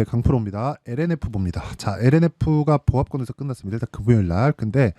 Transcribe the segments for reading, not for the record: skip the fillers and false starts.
네, 강프로입니다. LNF 봅니다. 자, LNF가 보합권에서 끝났습니다. 일단 금요일 날. 근데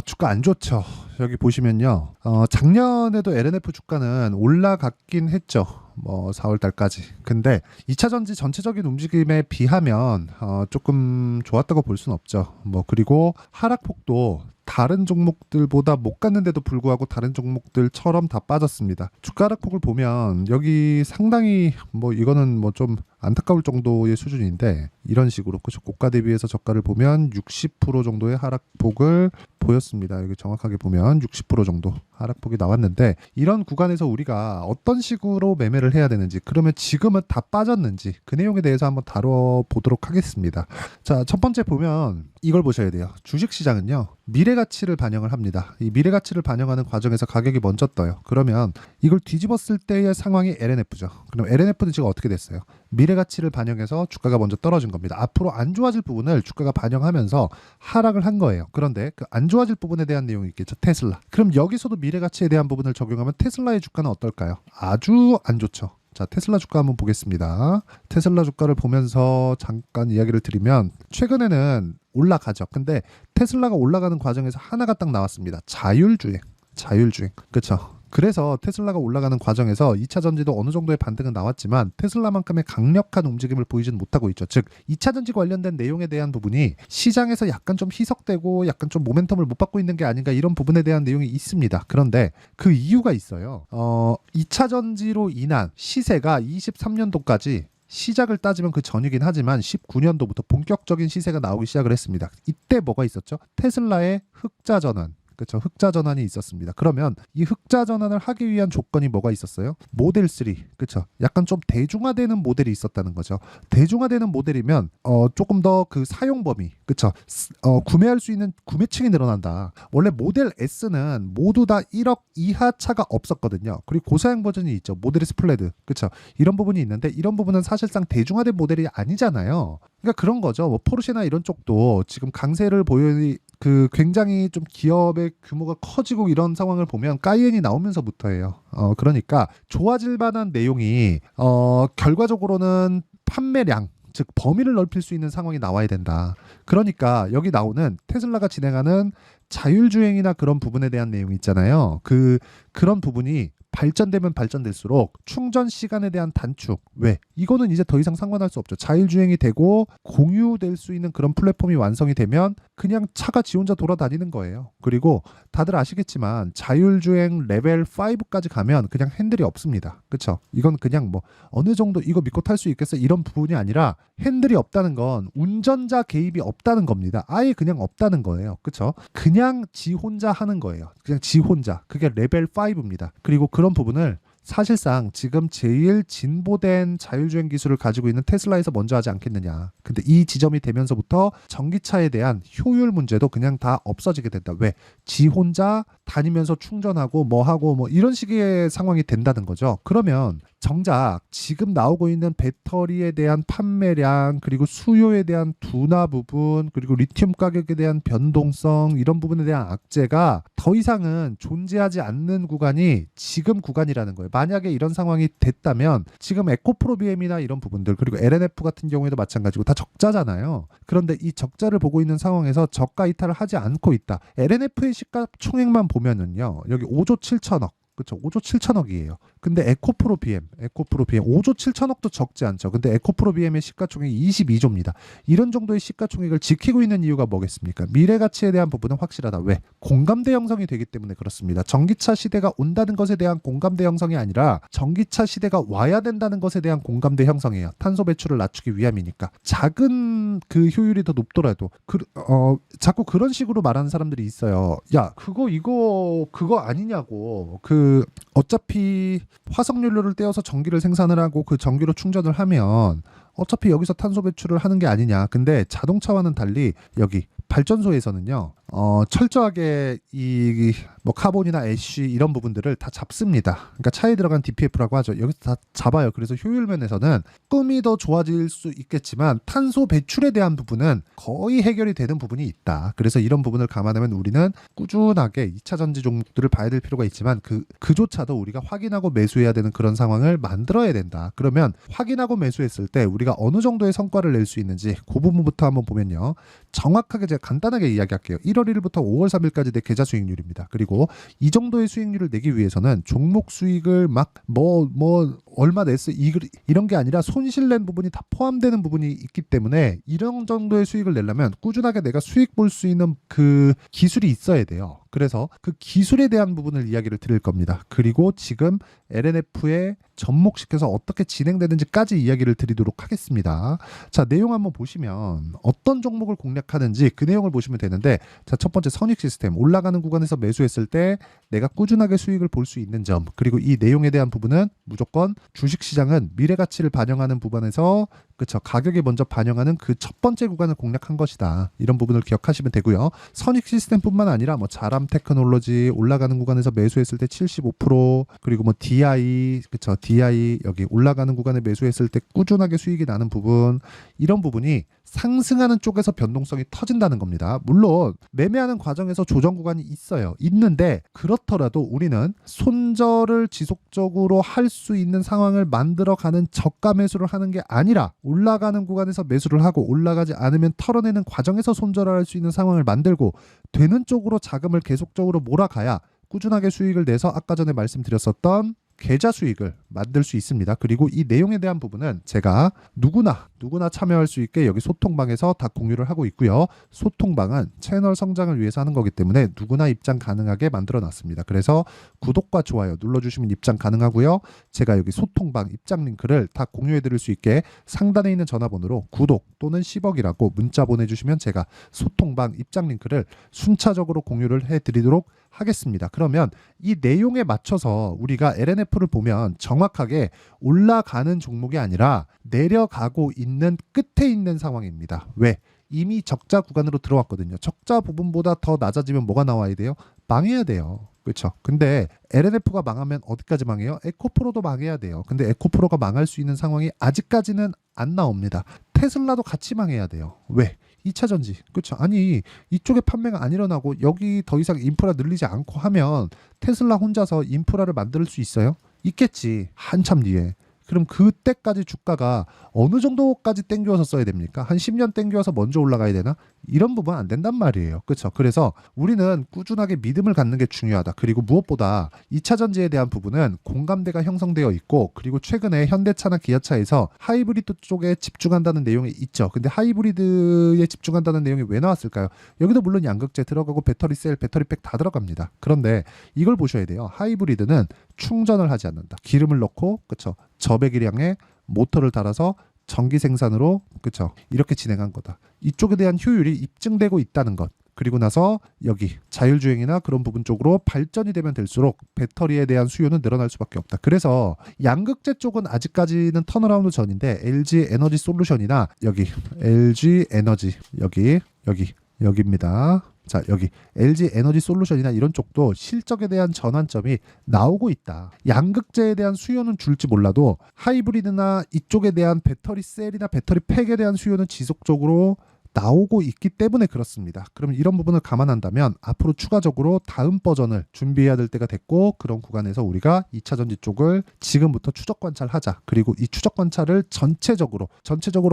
주가 안 좋죠. 여기 보시면요. 작년에도 LNF 주가는 올라갔긴 했죠. 뭐 4월 달까지. 근데 2차 전지 전체적인 움직임에 비하면 조금 좋았다고 볼 수는 없죠. 뭐 그리고 하락폭도 다른 종목들보다 못 갔는데도 불구하고 다른 종목들처럼 다 빠졌습니다. 주가 하락폭을 보면 여기 상당히 뭐 이거는 뭐 좀 안타까울 정도의 수준인데 이런 식으로 그죠? 고가 대비해서 저가를 보면 60% 정도의 하락폭을 보였습니다. 여기 정확하게 보면 60% 정도 하락폭이 나왔는데 이런 구간에서 우리가 어떤 식으로 매매를 해야 되는지 그러면 지금은 다 빠졌는지 그 내용에 대해서 한번 다뤄보도록 하겠습니다. 자, 첫 번째 보면 이걸 보셔야 돼요. 주식시장은요. 미래 가치를 반영을 합니다. 이 미래 가치를 반영하는 과정에서 가격이 먼저 떠요. 그러면 이걸 뒤집었을 때의 상황이 LNF죠. 그럼 LNF는 지금 어떻게 됐어요? 미래 가치를 반영해서 주가가 먼저 떨어진 겁니다. 앞으로 안 좋아질 부분을 주가가 반영하면서 하락을 한 거예요. 그런데 그 안 좋아질 부분에 대한 내용이 있겠죠. 테슬라. 그럼 여기서도 미래 가치에 대한 부분을 적용하면 테슬라의 주가는 어떨까요? 아주 안 좋죠. 자, 테슬라 주가 한번 보겠습니다. 테슬라 주가를 보면서 잠깐 이야기를 드리면 최근에는 올라가죠. 근데 테슬라가 올라가는 과정에서 하나가 딱 나왔습니다. 자율주행. 그렇죠. 그래서 테슬라가 올라가는 과정에서 2차 전지도 어느 정도의 반등은 나왔지만 테슬라만큼의 강력한 움직임을 보이지는 못하고 있죠. 즉 2차 전지 관련된 내용에 대한 부분이 시장에서 약간 좀 희석되고 약간 좀 모멘텀을 못 받고 있는 게 아닌가 이런 부분에 대한 내용이 있습니다. 그런데 그 이유가 있어요. 2차 전지로 인한 시세가 23년도까지 시작을 따지면 그 전이긴 하지만 19년도부터 본격적인 시세가 나오기 시작을 했습니다. 이때 뭐가 있었죠? 테슬라의 흑자 전환. 그렇죠. 흑자 전환이 있었습니다. 그러면 이 흑자 전환을 하기 위한 조건이 뭐가 있었어요? 모델 3. 그렇죠. 약간 좀 대중화되는 모델이 있었다는 거죠. 대중화되는 모델이면 조금 더 그 사용 범위, 그렇죠. 구매할 수 있는 구매층이 늘어난다. 원래 모델 S는 모두 다 1억 이하 차가 없었거든요. 그리고 고사양 버전이 있죠. 모델 S 플래드. 그렇죠. 이런 부분이 있는데 이런 부분은 사실상 대중화된 모델이 아니잖아요. 그러니까 그런 거죠. 뭐 포르쉐나 이런 쪽도 지금 강세를 굉장히 좀 기업의 규모가 커지고 이런 상황을 보면 까이엔이 나오면서부터예요. 그러니까 좋아질 만한 내용이 결과적으로는 판매량, 즉 범위를 넓힐 수 있는 상황이 나와야 된다. 그러니까 여기 나오는 테슬라가 진행하는 자율주행이나 그런 부분에 대한 내용이 있잖아요. 그런 부분이 발전되면 발전될수록 충전 시간에 대한 단축. 왜? 이거는 이제 더 이상 상관할 수 없죠. 자율주행이 되고 공유될 수 있는 그런 플랫폼이 완성이 되면 그냥 차가 지 혼자 돌아다니는 거예요. 그리고 다들 아시겠지만 자율주행 레벨 5까지 가면 그냥 핸들이 없습니다. 그렇죠? 이건 그냥 뭐 어느 정도 이거 믿고 탈 수 있겠어 이런 부분이 아니라 핸들이 없다는 건 운전자 개입이 없다는 겁니다. 아예 그냥 없다는 거예요. 그렇죠? 그냥 지 혼자 하는 거예요. 그냥 지 혼자. 그게 레벨 5입니다. 그리고 그런 부분을 사실상 지금 제일 진보된 자율주행 기술을 가지고 있는 테슬라에서 먼저 하지 않겠느냐. 근데 이 지점이 되면서부터 전기차에 대한 효율 문제도 그냥 다 없어지게 된다. 왜? 지 혼자 다니면서 충전하고 뭐 하고 뭐 이런 식의 상황이 된다는 거죠. 그러면 정작 지금 나오고 있는 배터리에 대한 판매량 그리고 수요에 대한 둔화 부분 그리고 리튬 가격에 대한 변동성 이런 부분에 대한 악재가 더 이상은 존재하지 않는 구간이 지금 구간이라는 거예요. 만약에 이런 상황이 됐다면 지금 에코프로 BM이나 이런 부분들 그리고 LNF 같은 경우에도 마찬가지고 다 적자잖아요. 그런데 이 적자를 보고 있는 상황에서 저가 이탈을 하지 않고 있다. LNF의 시가총액만 보면은요. 여기 5조 7천억. 그렇죠. 5조 7천억이에요. 근데 에코프로 BM 5조 7천억도 적지 않죠. 근데 에코프로 BM의 시가총액이 22조입니다. 이런 정도의 시가총액을 지키고 있는 이유가 뭐겠습니까? 미래 가치에 대한 부분은 확실하다. 왜? 공감대 형성이 되기 때문에 그렇습니다. 전기차 시대가 온다는 것에 대한 공감대 형성이 아니라 전기차 시대가 와야 된다는 것에 대한 공감대 형성이에요. 탄소 배출을 낮추기 위함이니까. 작은 그 효율이 더 높더라도 자꾸 그런 식으로 말하는 사람들이 있어요. 야, 그거 아니냐고. 어차피 화석연료를 떼어서 전기를 생산을 하고 그 전기로 충전을 하면 어차피 여기서 탄소 배출을 하는 게 아니냐. 근데 자동차와는 달리 여기 발전소에서는요, 철저하게 이 뭐 카본이나 애쉬 이런 부분들을 다 잡습니다. 그러니까 차에 들어간 DPF라고 하죠. 여기서 다 잡아요. 그래서 효율 면에서는 조금이 더 좋아질 수 있겠지만 탄소 배출에 대한 부분은 거의 해결이 되는 부분이 있다. 그래서 이런 부분을 감안하면 우리는 꾸준하게 2차 전지 종목들을 봐야 될 필요가 있지만 그조차도 우리가 확인하고 매수해야 되는 그런 상황을 만들어야 된다. 그러면 확인하고 매수했을 때 우리가 어느 정도의 성과를 낼 수 있는지 그 부분부터 한번 보면요. 정확하게 제가 간단하게 이야기할게요. 1월 1일부터 5월 3일까지 내 계좌 수익률입니다. 그리고 이 정도의 수익률을 내기 위해서는 종목 수익을 막 얼마 냈어 이런 게 아니라 손실 낸 부분이 다 포함되는 부분이 있기 때문에 이런 정도의 수익을 내려면 꾸준하게 내가 수익 볼 수 있는 그 기술이 있어야 돼요. 그래서 그 기술에 대한 부분을 이야기를 드릴 겁니다. 그리고 지금 LNF에 접목시켜서 어떻게 진행되는지까지 이야기를 드리도록 하겠습니다. 자, 내용 한번 보시면 어떤 종목을 공략하는지 그 내용을 보시면 되는데, 자, 첫 번째 선익 시스템 올라가는 구간에서 매수했을 때 내가 꾸준하게 수익을 볼 수 있는 점, 그리고 이 내용에 대한 부분은 무조건 주식시장은 미래 가치를 반영하는 부분에서 그쵸, 가격이 먼저 반영하는 그 첫 번째 구간을 공략한 것이다. 이런 부분을 기억하시면 되고요. 선익 시스템뿐만 아니라 뭐 자람 테크놀로지 올라가는 구간에서 매수했을 때 75%, 그리고 뭐 DI, 그쵸, DI 여기 올라가는 구간에 매수했을 때 꾸준하게 수익이 나는 부분, 이런 부분이 상승하는 쪽에서 변동성이 터진다는 겁니다. 물론 매매하는 과정에서 조정 구간이 있는데 그렇더라도 우리는 손절을 지속적으로 할 수 있는 상황을 만들어가는 저가 매수를 하는 게 아니라 올라가는 구간에서 매수를 하고 올라가지 않으면 털어내는 과정에서 손절을 할 수 있는 상황을 만들고 되는 쪽으로 자금을 계속적으로 몰아가야 꾸준하게 수익을 내서 아까 전에 말씀드렸었던 계좌 수익을 만들 수 있습니다. 그리고 이 내용에 대한 부분은 제가 누구나 참여할 수 있게 여기 소통방에서 다 공유를 하고 있고요. 소통방은 채널 성장을 위해서 하는 거기 때문에 누구나 입장 가능하게 만들어 놨습니다. 그래서 구독과 좋아요 눌러주시면 입장 가능하고요. 제가 여기 소통방 입장 링크를 다 공유해 드릴 수 있게 상단에 있는 전화번호로 구독 또는 10억이라고 문자 보내주시면 제가 소통방 입장 링크를 순차적으로 공유를 해 드리도록 하겠습니다. 그러면 이 내용에 맞춰서 우리가 LNF를 보면 정확하게 올라가는 종목이 아니라 내려가고 있는 끝에 있는 상황입니다. 왜? 이미 적자 구간으로 들어왔거든요. 적자 부분보다 더 낮아지면 뭐가 나와야 돼요? 망해야 돼요. 그렇죠. 근데 LNF가 망하면 어디까지 망해요? 에코프로도 망해야 돼요. 근데 에코프로가 망할 수 있는 상황이 아직까지는 안 나옵니다. 테슬라도 같이 망해야 돼요. 왜? 2차 전지. 그렇죠. 아니 이쪽에 판매가 안 일어나고 여기 더 이상 인프라 늘리지 않고 하면 테슬라 혼자서 인프라를 만들 수 있어요? 있겠지. 한참 뒤에. 그럼 그때까지 주가가 어느 정도까지 땡겨서 써야 됩니까? 한 10년 땡겨서 먼저 올라가야 되나? 이런 부분 안 된단 말이에요. 그렇죠? 그래서 우리는 꾸준하게 믿음을 갖는 게 중요하다. 그리고 무엇보다 2차 전지에 대한 부분은 공감대가 형성되어 있고, 그리고 최근에 현대차나 기아차에서 하이브리드 쪽에 집중한다는 내용이 있죠. 근데 하이브리드에 집중한다는 내용이 왜 나왔을까요? 여기도 물론 양극재 들어가고 배터리 셀, 배터리팩 다 들어갑니다. 그런데 이걸 보셔야 돼요. 하이브리드는 충전을 하지 않는다. 기름을 넣고, 그렇죠? 저배기량의 모터를 달아서 전기 생산으로, 그렇죠? 이렇게 진행한 거다. 이쪽에 대한 효율이 입증되고 있다는 것. 그리고 나서 여기 자율주행이나 그런 부분 쪽으로 발전이 되면 될수록 배터리에 대한 수요는 늘어날 수밖에 없다. 그래서 양극재 쪽은 아직까지는 턴어라운드 전인데 LG 에너지 솔루션이나 여기 LG 에너지 여기입니다. 자, 여기 LG 에너지 솔루션이나 이런 쪽도 실적에 대한 전환점이 나오고 있다. 양극재에 대한 수요는 줄지 몰라도 하이브리드나 이쪽에 대한 배터리 셀이나 배터리 팩에 대한 수요는 지속적으로 나오고 있기 때문에 그렇습니다. 그럼 이런 부분을 감안한다면 앞으로 추가적으로 다음 버전을 준비해야 될 때가 됐고, 그런 구간에서 우리가 2차 전지 쪽을 지금부터 추적 관찰하자. 그리고 이 추적 관찰을 전체적으로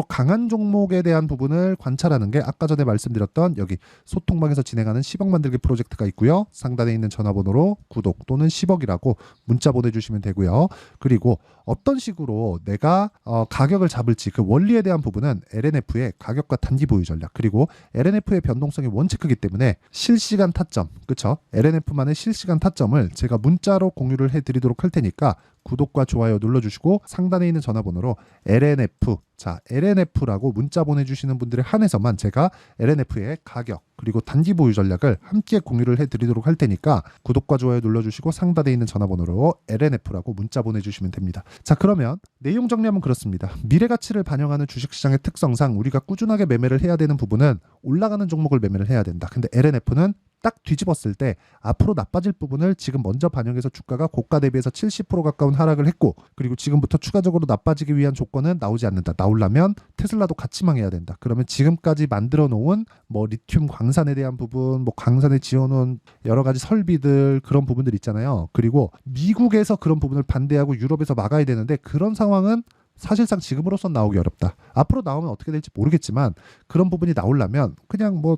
강한 종목에 대한 부분을 관찰하는 게 아까 전에 말씀드렸던 여기 소통방에서 진행하는 10억 만들기 프로젝트가 있고요. 상단에 있는 전화번호로 구독 또는 10억이라고 문자 보내주시면 되고요. 그리고 어떤 식으로 내가 가격을 잡을지 그 원리에 대한 부분은 LNF의 가격과 단기 보유 전략, 그리고 LNF의 변동성이 원체 크기 때문에 실시간 타점, 그렇죠? LNF만의 실시간 타점을 제가 문자로 공유를 해드리도록 할 테니까 구독과 좋아요 눌러주시고 상단에 있는 전화번호로 LNF, 자 LNF라고 문자 보내주시는 분들에 한해서만 제가 LNF의 가격 그리고 단기 보유 전략을 함께 공유를 해드리도록 할 테니까 구독과 좋아요 눌러주시고 상단에 있는 전화번호로 LNF라고 문자 보내주시면 됩니다. 자, 그러면 내용 정리하면 그렇습니다. 미래 가치를 반영하는 주식시장의 특성상 우리가 꾸준하게 매매를 해야 되는 부분은 올라가는 종목을 매매를 해야 된다. 근데 LNF는 딱 뒤집었을 때 앞으로 나빠질 부분을 지금 먼저 반영해서 주가가 고가 대비해서 70% 가까운 하락을 했고, 그리고 지금부터 추가적으로 나빠지기 위한 조건은 나오지 않는다. 나오려면 테슬라도 같이 망해야 된다. 그러면 지금까지 만들어 놓은 뭐 리튬 광산에 대한 부분, 뭐 광산에 지어놓은 여러 가지 설비들, 그런 부분들 있잖아요. 그리고 미국에서 그런 부분을 반대하고 유럽에서 막아야 되는데 그런 상황은 사실상 지금으로선 나오기 어렵다. 앞으로 나오면 어떻게 될지 모르겠지만 그런 부분이 나오려면 그냥 뭐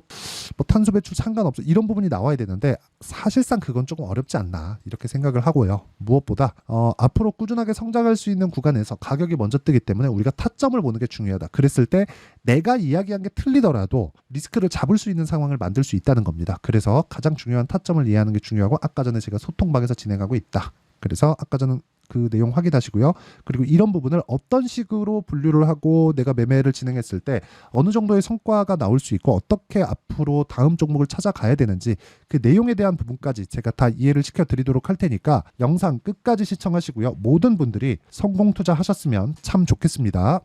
탄소 배출 상관없어 이런 부분이 나와야 되는데 사실상 그건 조금 어렵지 않나 이렇게 생각을 하고요. 무엇보다 앞으로 꾸준하게 성장할 수 있는 구간에서 가격이 먼저 뜨기 때문에 우리가 타점을 보는 게 중요하다. 그랬을 때 내가 이야기한 게 틀리더라도 리스크를 잡을 수 있는 상황을 만들 수 있다는 겁니다. 그래서 가장 중요한 타점을 이해하는 게 중요하고, 아까 전에 제가 소통방에서 진행하고 있다. 그래서 아까 저는 그 내용 확인하시고요. 그리고 이런 부분을 어떤 식으로 분류를 하고 내가 매매를 진행했을 때 어느 정도의 성과가 나올 수 있고 어떻게 앞으로 다음 종목을 찾아가야 되는지 그 내용에 대한 부분까지 제가 다 이해를 시켜드리도록 할 테니까 영상 끝까지 시청하시고요. 모든 분들이 성공 투자하셨으면 참 좋겠습니다.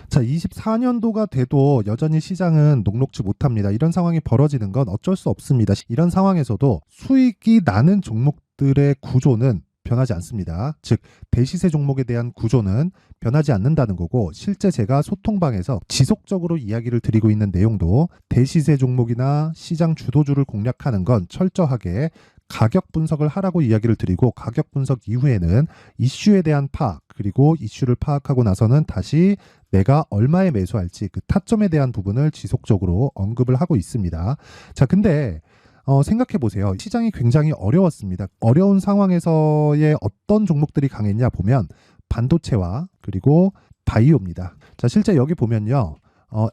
자, 24년도가 돼도 여전히 시장은 녹록지 못합니다. 이런 상황이 벌어지는 건 어쩔 수 없습니다. 이런 상황에서도 수익이 나는 종목들의 구조는 변하지 않습니다. 즉 대시세 종목에 대한 구조는 변하지 않는다는 거고, 실제 제가 소통방에서 지속적으로 이야기를 드리고 있는 내용도 대시세 종목이나 시장 주도주를 공략하는 건 철저하게 가격 분석을 하라고 이야기를 드리고, 가격 분석 이후에는 이슈에 대한 파악, 그리고 이슈를 파악하고 나서는 다시 내가 얼마에 매수할지 그 타점에 대한 부분을 지속적으로 언급을 하고 있습니다. 자, 근데 생각해 보세요. 시장이 굉장히 어려웠습니다. 어려운 상황에서의 어떤 종목들이 강했냐 보면 반도체와 그리고 바이오입니다. 자, 실제 여기 보면요.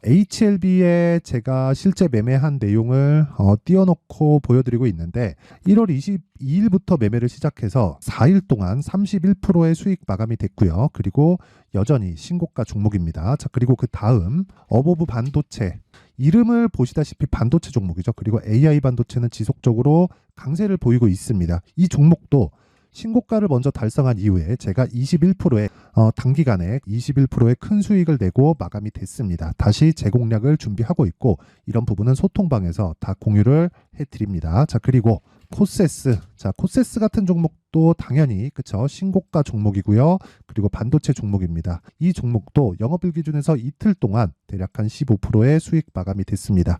HLB에 제가 실제 매매한 내용을 띄워놓고 보여드리고 있는데 1월 22일부터 매매를 시작해서 4일 동안 31%의 수익 마감이 됐고요. 그리고 여전히 신고가 종목입니다. 자, 그리고 그 다음 어보브 반도체, 이름을 보시다시피 반도체 종목이죠. 그리고 AI 반도체는 지속적으로 강세를 보이고 있습니다. 이 종목도 신고가를 먼저 달성한 이후에 제가 21%의 단기간에 21%의 큰 수익을 내고 마감이 됐습니다. 다시 재공략을 준비하고 있고, 이런 부분은 소통방에서 다 공유를 해드립니다. 자, 그리고 코세스, 자 코세스 같은 종목도 당연히 그쵸, 신고가 종목이고요. 그리고 반도체 종목입니다. 이 종목도 영업일 기준에서 이틀 동안 대략 한 15%의 수익 마감이 됐습니다.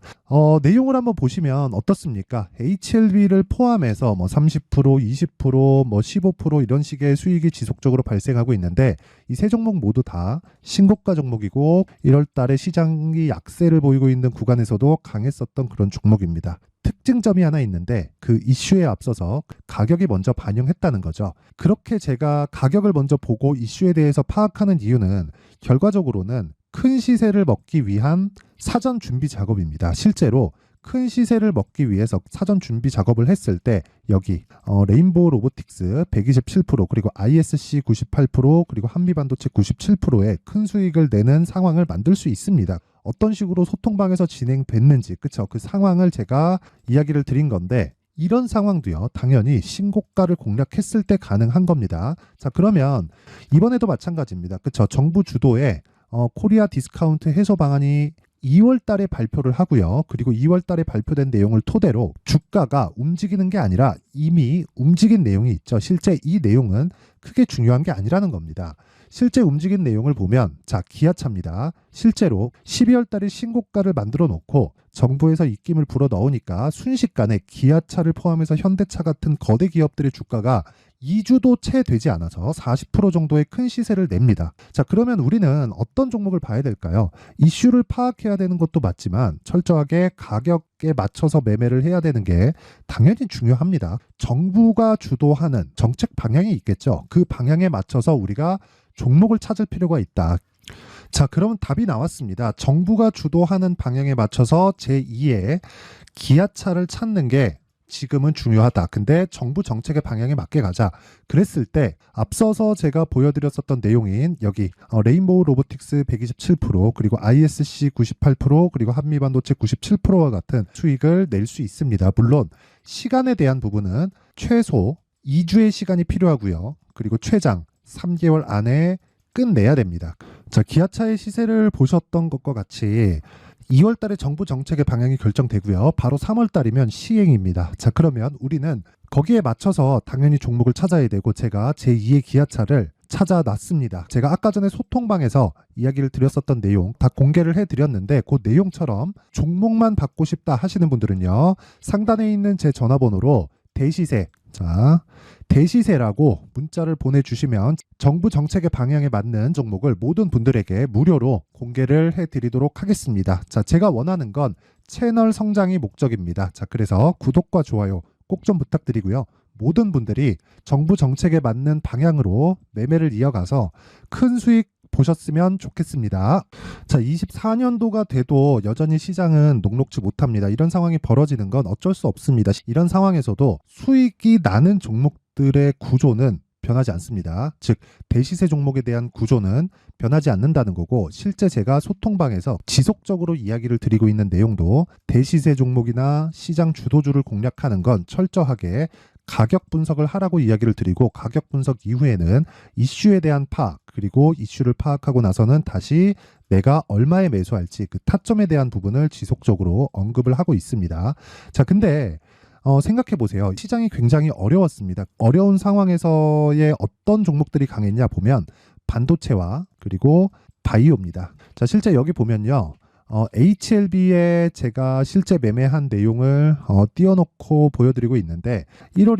내용을 한번 보시면 어떻습니까? HLB를 포함해서 뭐 30%, 20%, 뭐 15% 이런 식의 수익이 지속적으로 발생하고 있는데, 이 세 종목 모두 다 신고가 종목이고 1월 달에 시장이 약세를 보이고 있는 구간에서도 강했었던 그런 종목입니다. 특징점이 하나 있는데 그 이슈에 앞서서 가격이 먼저 반영했다는 거죠. 그렇게 제가 가격을 먼저 보고 이슈에 대해서 파악하는 이유는 결과적으로는 큰 시세를 먹기 위한 사전 준비 작업입니다. 실제로 큰 시세를 먹기 위해서 사전 준비 작업을 했을 때 여기 레인보우 로보틱스 127%, 그리고 ISC 98%, 그리고 한미반도체 97%의 큰 수익을 내는 상황을 만들 수 있습니다. 어떤 식으로 소통방에서 진행됐는지, 그쵸? 그 상황을 제가 이야기를 드린 건데, 이런 상황도요, 당연히 신고가를 공략했을 때 가능한 겁니다. 자, 그러면 이번에도 마찬가지입니다. 그쵸? 정부 주도의 코리아 디스카운트 해소 방안이 2월 달에 발표를 하고요. 그리고 2월 달에 발표된 내용을 토대로 주가가 움직이는 게 아니라 이미 움직인 내용이 있죠. 실제 이 내용은 크게 중요한 게 아니라는 겁니다. 실제 움직인 내용을 보면, 자, 기아차입니다. 실제로 12월 달에 신고가를 만들어 놓고 정부에서 입김을 불어 넣으니까 순식간에 기아차를 포함해서 현대차 같은 거대 기업들의 주가가 2주도 채 되지 않아서 40% 정도의 큰 시세를 냅니다. 자, 그러면 우리는 어떤 종목을 봐야 될까요? 이슈를 파악해야 되는 것도 맞지만 철저하게 가격에 맞춰서 매매를 해야 되는 게 당연히 중요합니다. 정부가 주도하는 정책 방향이 있겠죠. 그 방향에 맞춰서 우리가 종목을 찾을 필요가 있다. 자, 그러면 답이 나왔습니다. 정부가 주도하는 방향에 맞춰서 제2의 기아차를 찾는 게 지금은 중요하다. 근데 정부 정책의 방향에 맞게 가자. 그랬을 때 앞서서 제가 보여드렸었던 내용인 여기 레인보우 로보틱스 127% 그리고 ISC 98% 그리고 한미반도체 97%와 같은 수익을 낼 수 있습니다. 물론 시간에 대한 부분은 최소 2주의 시간이 필요하고요. 그리고 최장 3개월 안에 끝내야 됩니다. 자, 기아차의 시세를 보셨던 것과 같이 2월 달에 정부 정책의 방향이 결정되고요. 바로 3월 달이면 시행입니다. 자, 그러면 우리는 거기에 맞춰서 당연히 종목을 찾아야 되고 제가 제2의 기아차를 찾아놨습니다. 제가 아까 전에 소통방에서 이야기를 드렸었던 내용 다 공개를 해드렸는데 그 내용처럼 종목만 받고 싶다 하시는 분들은요. 상단에 있는 제 전화번호로 대시세, 자, 대시세라고 문자를 보내주시면 정부 정책의 방향에 맞는 종목을 모든 분들에게 무료로 공개를 해드리도록 하겠습니다. 자, 제가 원하는 건 채널 성장이 목적입니다. 자, 그래서 구독과 좋아요 꼭 좀 부탁드리고요. 모든 분들이 정부 정책에 맞는 방향으로 매매를 이어가서 큰 수익 보셨으면 좋겠습니다. 자, 24년도가 돼도 여전히 시장은 녹록지 못합니다. 이런 상황이 벌어지는 건 어쩔 수 없습니다. 이런 상황에서도 수익이 나는 종목들의 구조는 변하지 않습니다. 즉 대시세 종목에 대한 구조는 변하지 않는다는 거고 실제 제가 소통방에서 지속적으로 이야기를 드리고 있는 내용도 대시세 종목이나 시장 주도주를 공략하는 건 철저하게 가격 분석을 하라고 이야기를 드리고 가격 분석 이후에는 이슈에 대한 파악 그리고 이슈를 파악하고 나서는 다시 내가 얼마에 매수할지 그 타점에 대한 부분을 지속적으로 언급을 하고 있습니다. 자, 근데 생각해 보세요. 시장이 굉장히 어려웠습니다. 어려운 상황에서의 어떤 종목들이 강했냐 보면 반도체와 그리고 바이오입니다. 자, 실제 여기 보면요. HLB에 제가 실제 매매한 내용을 띄워놓고 보여드리고 있는데 1월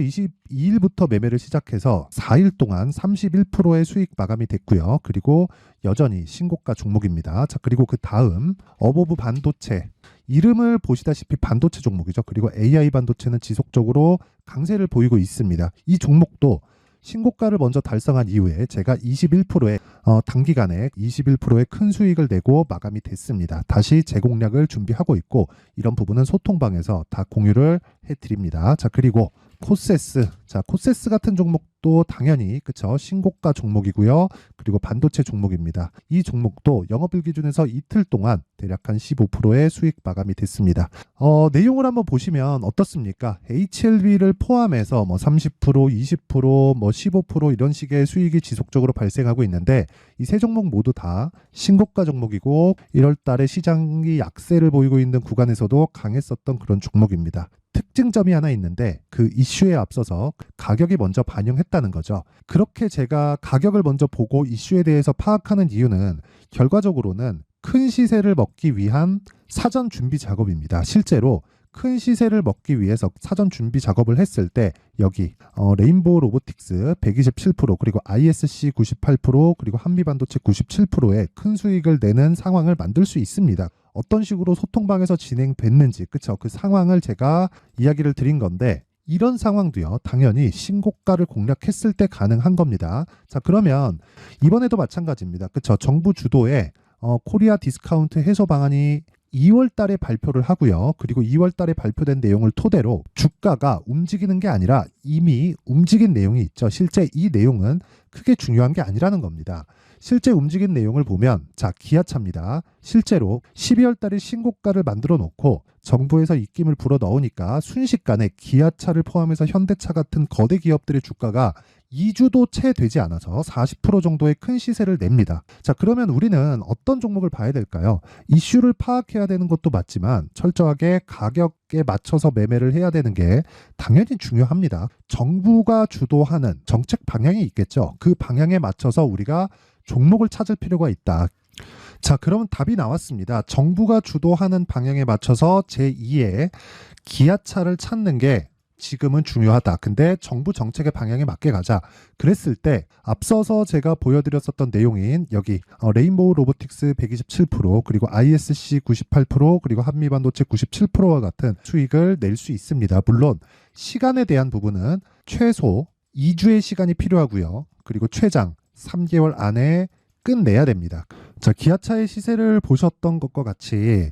22일부터 매매를 시작해서 4일 동안 31%의 수익 마감이 됐고요. 그리고 여전히 신고가 종목입니다. 자, 그리고 그 다음 어보브 반도체 이름을 보시다시피 반도체 종목이죠. 그리고 AI 반도체는 지속적으로 강세를 보이고 있습니다. 이 종목도 신고가를 먼저 달성한 이후에 제가 21%의 단기간에 21%의 큰 수익을 내고 마감이 됐습니다. 다시 재공략을 준비하고 있고 이런 부분은 소통방에서 다 공유를 해드립니다. 자, 그리고 코세스, 자, 코세스 같은 종목도 당연히 그쵸 신고가 종목이고요. 그리고 반도체 종목입니다. 이 종목도 영업일 기준에서 이틀 동안 대략 한 15%의 수익 마감이 됐습니다. 내용을 한번 보시면 어떻습니까? HLB를 포함해서 뭐 30%, 20%, 뭐 15% 이런 식의 수익이 지속적으로 발생하고 있는데 이 세 종목 모두 다 신고가 종목이고 1월 달에 시장이 약세를 보이고 있는 구간에서도 강했었던 그런 종목입니다. 특징점이 하나 있는데 그 이슈에 앞서서 가격이 먼저 반영했다는 거죠. 그렇게 제가 가격을 먼저 보고 이슈에 대해서 파악하는 이유는 결과적으로는 큰 시세를 먹기 위한 사전 준비 작업입니다. 실제로 큰 시세를 먹기 위해서 사전 준비 작업을 했을 때 여기 레인보우 로보틱스 127% 그리고 ISC 98% 그리고 한미반도체 97%의 큰 수익을 내는 상황을 만들 수 있습니다. 어떤 식으로 소통방에서 진행됐는지 그쵸? 그 상황을 제가 이야기를 드린 건데 이런 상황도요 당연히 신고가를 공략했을 때 가능한 겁니다. 자, 그러면 이번에도 마찬가지입니다. 그쵸? 정부 주도의 코리아 디스카운트 해소 방안이 2월 달에 발표를 하고요. 그리고 2월 달에 발표된 내용을 토대로 주가가 움직이는 게 아니라 이미 움직인 내용이 있죠. 실제 이 내용은 크게 중요한 게 아니라는 겁니다. 실제 움직인 내용을 보면 자, 기아차입니다. 실제로 12월 달에 신고가를 만들어 놓고 정부에서 입김을 불어 넣으니까 순식간에 기아차를 포함해서 현대차 같은 거대 기업들의 주가가 2주도 채 되지 않아서 40% 정도의 큰 시세를 냅니다. 자, 그러면 우리는 어떤 종목을 봐야 될까요? 이슈를 파악해야 되는 것도 맞지만 철저하게 가격에 맞춰서 매매를 해야 되는 게 당연히 중요합니다. 정부가 주도하는 정책 방향이 있겠죠. 그 방향에 맞춰서 우리가 종목을 찾을 필요가 있다. 자, 그러면 답이 나왔습니다. 정부가 주도하는 방향에 맞춰서 제2의 기아차를 찾는 게 지금은 중요하다. 근데 정부 정책의 방향에 맞게 가자. 그랬을 때 앞서서 제가 보여드렸었던 내용인 여기 레인보우 로보틱스 127% 그리고 ISC 98% 그리고 한미반도체 97%와 같은 수익을 낼 수 있습니다. 물론 시간에 대한 부분은 최소 2주의 시간이 필요하고요. 그리고 최장 3개월 안에 끝내야 됩니다. 자, 기아차의 시세를 보셨던 것과 같이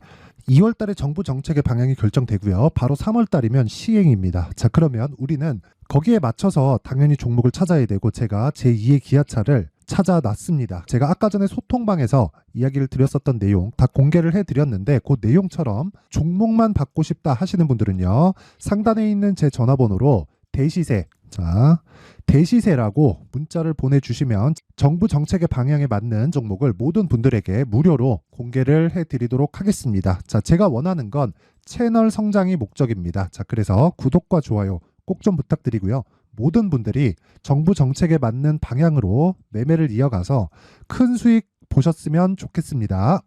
2월 달에 정부 정책의 방향이 결정되고요. 바로 3월 달이면 시행입니다. 자, 그러면 우리는 거기에 맞춰서 당연히 종목을 찾아야 되고 제가 제2의 기아차를 찾아놨습니다. 제가 아까 전에 소통방에서 이야기를 드렸었던 내용 다 공개를 해드렸는데 그 내용처럼 종목만 받고 싶다 하시는 분들은요. 상단에 있는 제 전화번호로 대시세, 자, 대시세라고 문자를 보내주시면 정부 정책의 방향에 맞는 종목을 모든 분들에게 무료로 공개를 해드리도록 하겠습니다. 자, 제가 원하는 건 채널 성장이 목적입니다. 자, 그래서 구독과 좋아요 꼭 좀 부탁드리고요. 모든 분들이 정부 정책에 맞는 방향으로 매매를 이어가서 큰 수익 보셨으면 좋겠습니다.